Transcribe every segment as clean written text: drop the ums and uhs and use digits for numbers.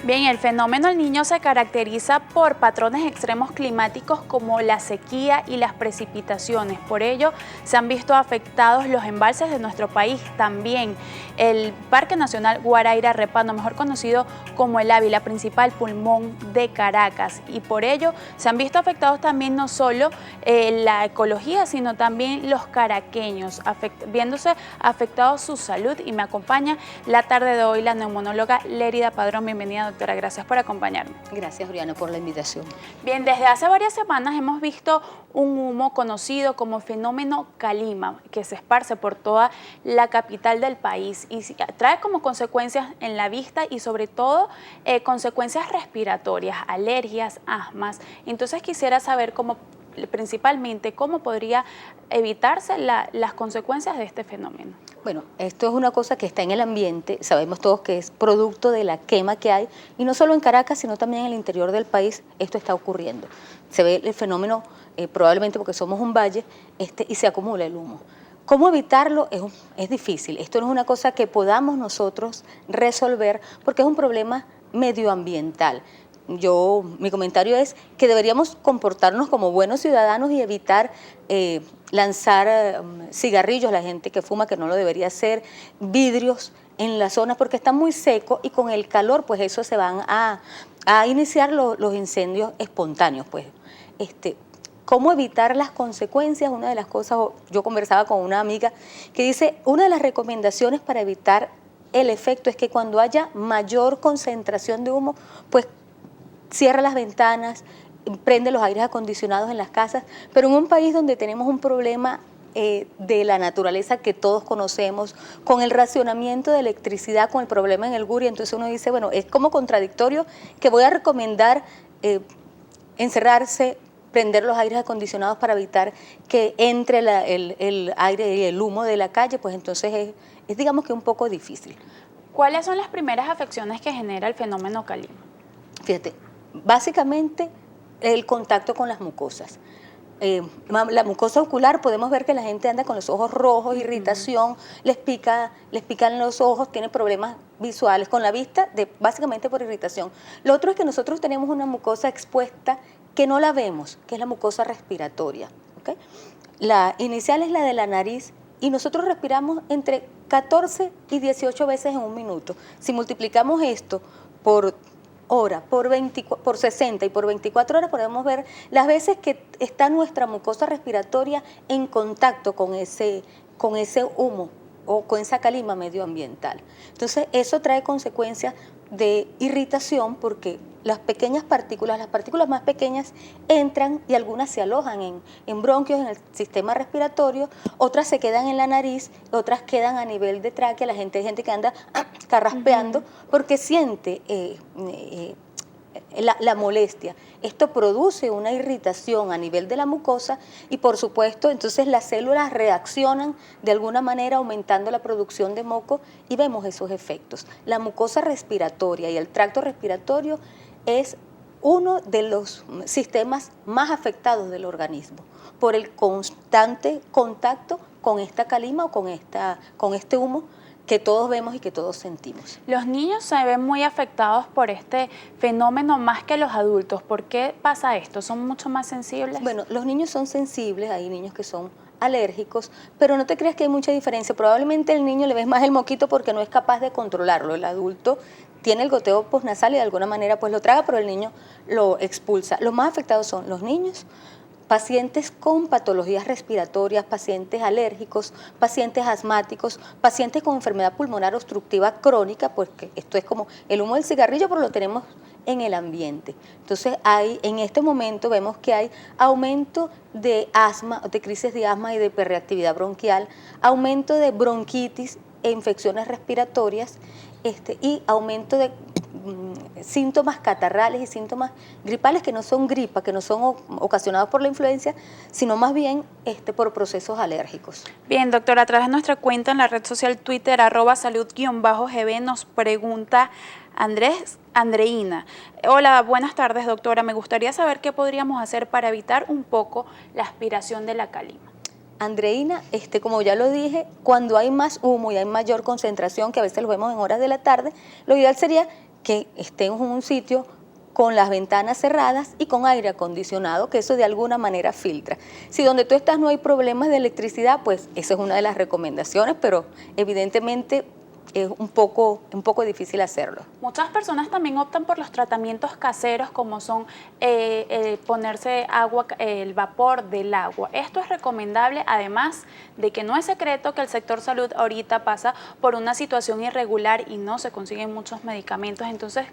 Bien, el fenómeno El Niño se caracteriza por patrones extremos climáticos como la sequía y las precipitaciones. Por ello, se han visto afectados los embalses de nuestro país. También el Parque Nacional Guaraíra Repano, mejor conocido como el Ávila, principal pulmón de Caracas. Y por ello, se han visto afectados también no solo la ecología, sino también los caraqueños, viéndose afectados su salud. Y me acompaña la tarde de hoy la neumonóloga Lérida Padrón. Bienvenida, doctora, gracias por acompañarme. Gracias, Oriana, por la invitación. Bien, desde hace varias semanas hemos visto un humo conocido como fenómeno Calima, que se esparce por toda la capital del país y trae como consecuencias en la vista y sobre todo consecuencias respiratorias, alergias, asmas. Entonces quisiera saber principalmente cómo podría evitarse las consecuencias de este fenómeno. Bueno, esto es una cosa que está en el ambiente, sabemos todos que es producto de la quema que hay, y no solo en Caracas, sino también en el interior del país, esto está ocurriendo. Se ve el fenómeno probablemente porque somos un valle y se acumula el humo. ¿Cómo evitarlo? Es difícil, esto no es una cosa que podamos nosotros resolver porque es un problema medioambiental. Mi comentario es que deberíamos comportarnos como buenos ciudadanos y evitar lanzar cigarrillos a la gente que fuma, que no lo debería hacer, vidrios en las zonas porque está muy seco y con el calor pues eso se van a iniciar los incendios espontáneos. Pues. ¿Cómo evitar las consecuencias? Una de las cosas, yo conversaba con una amiga que dice, una de las recomendaciones para evitar el efecto es que cuando haya mayor concentración de humo, pues cierra las ventanas, prende los aires acondicionados en las casas, pero en un país donde tenemos un problema de la naturaleza que todos conocemos, con el racionamiento de electricidad, con el problema en el Guri, entonces uno dice, bueno, es como contradictorio que voy a recomendar encerrarse, prender los aires acondicionados para evitar que entre el aire y el humo de la calle, pues entonces es digamos que un poco difícil. ¿Cuáles son las primeras afecciones que genera el fenómeno Calima? Fíjate, básicamente el contacto con las mucosas. La mucosa ocular, podemos ver que la gente anda con los ojos rojos, irritación, les pican los ojos, tienen problemas visuales con la vista, básicamente por irritación. Lo otro es que nosotros tenemos una mucosa expuesta que no la vemos, que es la mucosa respiratoria. ¿Okay? La inicial es la de la nariz y nosotros respiramos entre 14 y 18 veces en un minuto. Si multiplicamos esto por hora, por 60 y por 24 horas podemos ver las veces que está nuestra mucosa respiratoria en contacto con ese humo o con esa calima medioambiental. Entonces eso trae consecuencias de irritación porque las partículas más pequeñas entran y algunas se alojan en bronquios, en el sistema respiratorio, otras se quedan en la nariz, otras quedan a nivel de tráquea, hay gente que anda carraspeando porque siente la molestia. Esto produce una irritación a nivel de la mucosa y por supuesto entonces las células reaccionan de alguna manera aumentando la producción de moco y vemos esos efectos. La mucosa respiratoria y el tracto respiratorio es uno de los sistemas más afectados del organismo por el constante contacto con esta calima o con este humo que todos vemos y que todos sentimos. Los niños se ven muy afectados por este fenómeno más que los adultos. ¿Por qué pasa esto? ¿Son mucho más sensibles? Bueno, los niños son sensibles, hay niños que son alérgicos, pero no te creas que hay mucha diferencia. Probablemente el niño le ves más el moquito porque no es capaz de controlarlo. El adulto tiene el goteo postnasal y de alguna manera pues lo traga, pero el niño lo expulsa. Los más afectados son los niños, pacientes con patologías respiratorias, pacientes alérgicos, pacientes asmáticos, pacientes con enfermedad pulmonar obstructiva crónica, porque esto es como el humo del cigarrillo, pero lo tenemos en el ambiente. Entonces en este momento vemos que hay aumento de asma, de crisis de asma y de hiperreactividad bronquial, aumento de bronquitis e infecciones respiratorias y aumento de síntomas catarrales y síntomas gripales que no son gripa, que no son ocasionados por la influencia, sino más bien por procesos alérgicos. Bien, doctora, a través de nuestra cuenta en la red social Twitter, @salud_gb, nos pregunta Andreina. Hola, buenas tardes, doctora. Me gustaría saber qué podríamos hacer para evitar un poco la aspiración de la calima. Andreina, como ya lo dije, cuando hay más humo y hay mayor concentración, que a veces lo vemos en horas de la tarde, lo ideal sería que estén en un sitio con las ventanas cerradas y con aire acondicionado, que eso de alguna manera filtra. Si donde tú estás no hay problemas de electricidad, pues esa es una de las recomendaciones, pero evidentemente es un poco difícil hacerlo. Muchas personas también optan por los tratamientos caseros, como son ponerse agua, el vapor del agua. Esto es recomendable, además de que no es secreto que el sector salud ahorita pasa por una situación irregular y no se consiguen muchos medicamentos. Entonces,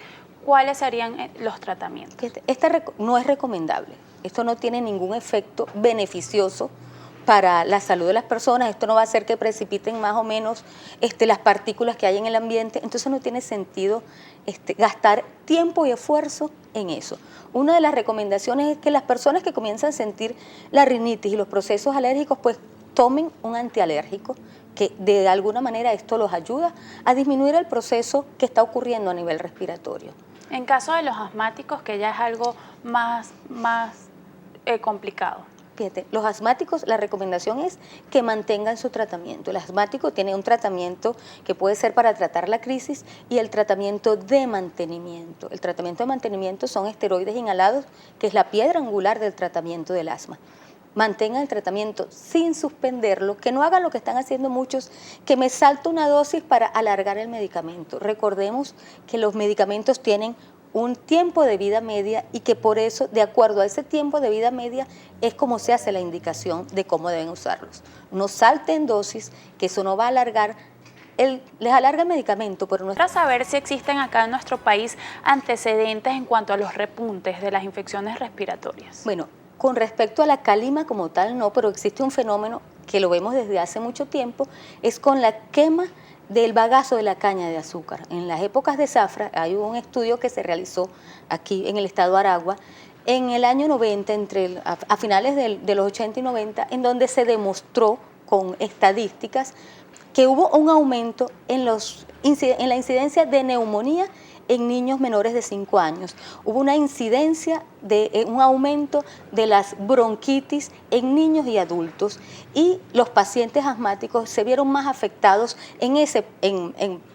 ¿cuáles serían los tratamientos? Esta no es recomendable. Esto no tiene ningún efecto beneficioso para la salud de las personas. Esto no va a hacer que precipiten más o menos las partículas que hay en el ambiente. Entonces no tiene sentido gastar tiempo y esfuerzo en eso. Una de las recomendaciones es que las personas que comienzan a sentir la rinitis y los procesos alérgicos, pues tomen un antialérgico, que de alguna manera esto los ayuda a disminuir el proceso que está ocurriendo a nivel respiratorio. En caso de los asmáticos, que ya es algo más complicado. Fíjate, los asmáticos, la recomendación es que mantengan su tratamiento. El asmático tiene un tratamiento que puede ser para tratar la crisis y el tratamiento de mantenimiento. El tratamiento de mantenimiento son esteroides inhalados, que es la piedra angular del tratamiento del asma. Mantengan el tratamiento sin suspenderlo, que no hagan lo que están haciendo muchos, que me salto una dosis para alargar el medicamento. Recordemos que los medicamentos tienen un tiempo de vida media y que por eso, de acuerdo a ese tiempo de vida media, es como se hace la indicación de cómo deben usarlos. No salten dosis, que eso no va a alargar, les alarga el medicamento, pero no... Para saber si existen acá en nuestro país antecedentes en cuanto a los repuntes de las infecciones respiratorias. Bueno, con respecto a la calima como tal, no, pero existe un fenómeno que lo vemos desde hace mucho tiempo, es con la quema del bagazo de la caña de azúcar. En las épocas de zafra, hay un estudio que se realizó aquí en el estado de Aragua, en el año 90, a finales de los 80 y 90, en donde se demostró con estadísticas que hubo un aumento en la incidencia de neumonía en niños menores de 5 años. Hubo una incidencia un aumento de las bronquitis en niños y adultos, y los pacientes asmáticos se vieron más afectados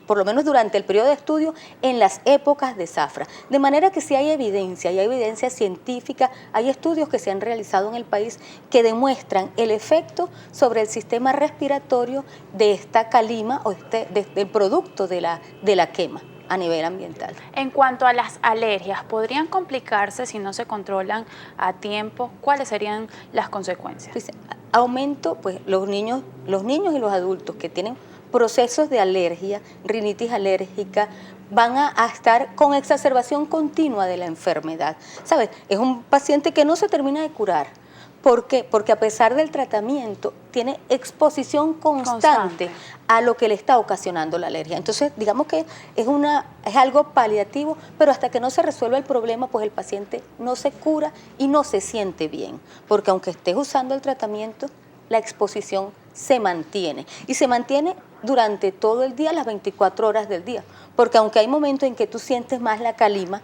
por lo menos durante el periodo de estudio, en las épocas de zafra. De manera que sí hay evidencia científica, hay estudios que se han realizado en el país que demuestran el efecto sobre el sistema respiratorio de esta calima o del producto de la quema a nivel ambiental. En cuanto a las alergias, ¿podrían complicarse si no se controlan a tiempo? ¿Cuáles serían las consecuencias? Pues, aumento, pues los niños y los adultos que tienen procesos de alergia, rinitis alérgica, van a estar con exacerbación continua de la enfermedad. ¿Sabes? Es un paciente que no se termina de curar. ¿Por qué? Porque a pesar del tratamiento, tiene exposición constante a lo que le está ocasionando la alergia. Entonces, digamos que es algo paliativo, pero hasta que no se resuelva el problema, pues el paciente no se cura y no se siente bien. Porque aunque estés usando el tratamiento, la exposición se mantiene. Y se mantiene durante todo el día, las 24 horas del día. Porque aunque hay momentos en que tú sientes más la calima,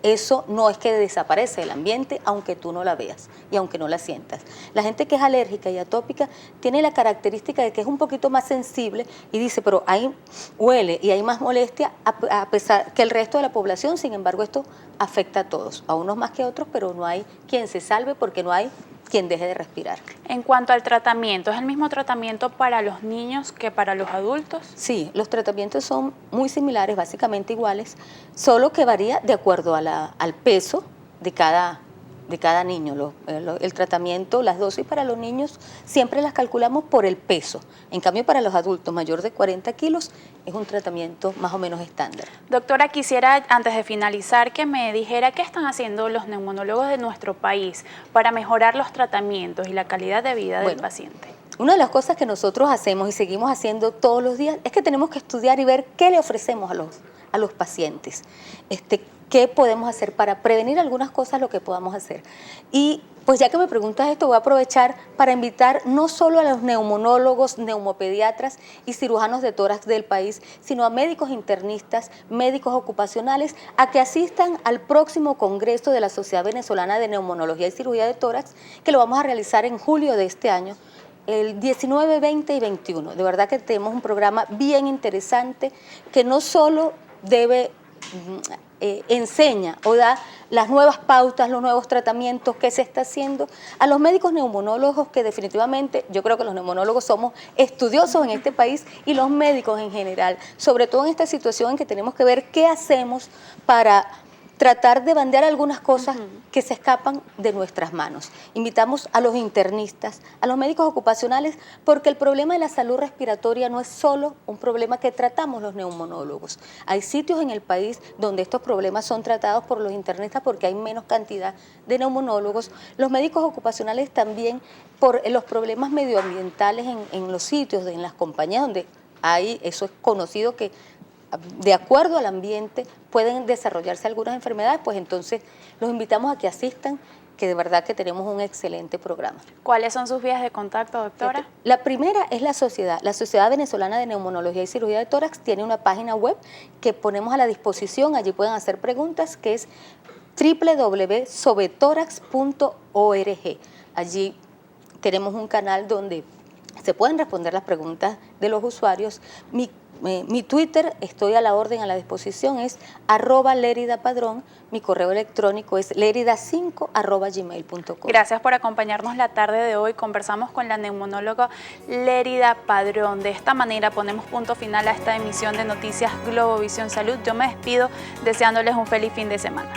eso no es que desaparece del ambiente, aunque tú no la veas y aunque no la sientas. La gente que es alérgica y atópica tiene la característica de que es un poquito más sensible y dice, pero ahí huele y hay más molestia a pesar que el resto de la población. Sin embargo, esto afecta a todos, a unos más que a otros, pero no hay quien se salve porque no hay quien deje de respirar. En cuanto al tratamiento, ¿es el mismo tratamiento para los niños que para los adultos? Sí, los tratamientos son muy similares, básicamente iguales, solo que varía de acuerdo al peso de cada niño. El tratamiento, las dosis para los niños siempre las calculamos por el peso. En cambio, para los adultos mayor de 40 kilos es un tratamiento más o menos estándar. Doctora, quisiera antes de finalizar que me dijera qué están haciendo los neumonólogos de nuestro país para mejorar los tratamientos y la calidad de vida del paciente. Una de las cosas que nosotros hacemos y seguimos haciendo todos los días es que tenemos que estudiar y ver qué le ofrecemos a los pacientes. ¿Qué podemos hacer para prevenir algunas cosas, lo que podamos hacer? Y pues ya que me preguntas esto, voy a aprovechar para invitar no solo a los neumonólogos, neumopediatras y cirujanos de tórax del país, sino a médicos internistas, médicos ocupacionales, a que asistan al próximo Congreso de la Sociedad Venezolana de Neumonología y Cirugía de Tórax, que lo vamos a realizar en julio de este año, el 19, 20 y 21. De verdad que tenemos un programa bien interesante que no solo debe enseña o da las nuevas pautas, los nuevos tratamientos que se está haciendo a los médicos neumonólogos, que definitivamente yo creo que los neumonólogos somos estudiosos en este país, y los médicos en general, sobre todo en esta situación en que tenemos que ver qué hacemos para tratar de bandear algunas cosas que se escapan de nuestras manos. Invitamos a los internistas, a los médicos ocupacionales, porque el problema de la salud respiratoria no es solo un problema que tratamos los neumonólogos. Hay sitios en el país donde estos problemas son tratados por los internistas porque hay menos cantidad de neumonólogos. Los médicos ocupacionales también por los problemas medioambientales en los sitios, en las compañías donde hay, eso es conocido, que de acuerdo al ambiente pueden desarrollarse algunas enfermedades, pues entonces los invitamos a que asistan, que de verdad que tenemos un excelente programa. ¿Cuáles son sus vías de contacto, doctora? La primera es la Sociedad Venezolana de Neumonología y Cirugía de Tórax tiene una página web que ponemos a la disposición, allí pueden hacer preguntas, que es www.sobetorax.org. Allí tenemos un canal donde se pueden responder las preguntas de los usuarios. Mi Twitter, estoy a la orden, a la disposición, es @leridapadrón. Mi correo electrónico es lerida5@gmail.com. Gracias por acompañarnos la tarde de hoy. Conversamos con la neumonóloga Lérida Padrón. De esta manera ponemos punto final a esta emisión de Noticias Globovisión Salud. Yo me despido deseándoles un feliz fin de semana.